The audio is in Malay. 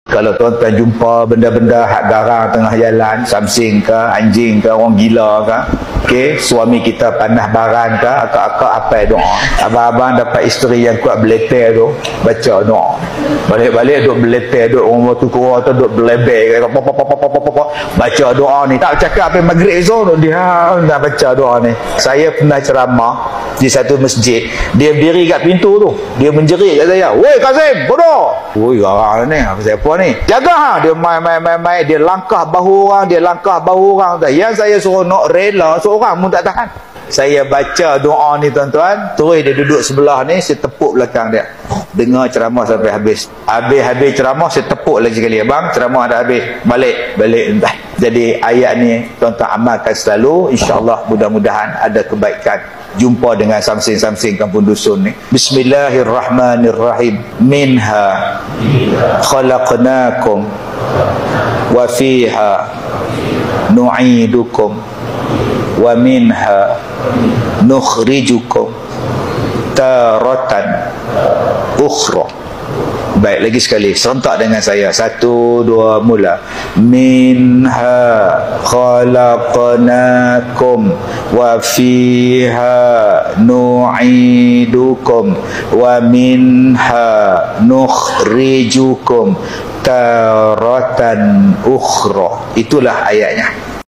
Kalau tuan-tuan jumpa benda-benda hak garang tengah jalan, samsing ke, anjing ke, orang gila ke, okey, suami kita panah baran ke, akak-akak apa doa. Abang-abang dapat isteri yang kuat beleter tu, baca doa. Balik-balik duk beleter, duk orang tu kurang tu duk belebek, baca doa ni. Tak cakap apa maghrib tu, dia nak baca doa ni. Saya pernah ceramah di satu masjid, dia berdiri kat pintu tu, dia menjerit kat saya, "Woi Kazim, bodoh." Woi, garang ni, apa siapa ni? Jaga ha, dia main, dia langkah bahu orang, Yang saya suruh nak rela seorang pun tak tahan. Saya baca doa ni tuan-tuan, terus dia duduk sebelah ni, saya tepuk belakang dia. Dengar ceramah sampai habis. Habis ceramah saya tepuk lagi sekali. Abang, ceramah dah habis. Balik entah. Jadi ayat ni tuan-tuan amalkan selalu, insya-Allah mudah-mudahan ada kebaikan. Jumpa dengan samsing-samsing kampung dusun ni. Bismillahirrahmanirrahim. Minha khalaqnakum wa fiha nu'idukum wa minha nukhrijukum taratan ukhra. Baik, lagi sekali serentak dengan saya. 1, 2, mula. Minha khalaqnakum wa fiha nu'idukum wa minha nukhrijukum taratan ukhra. Itulah ayatnya.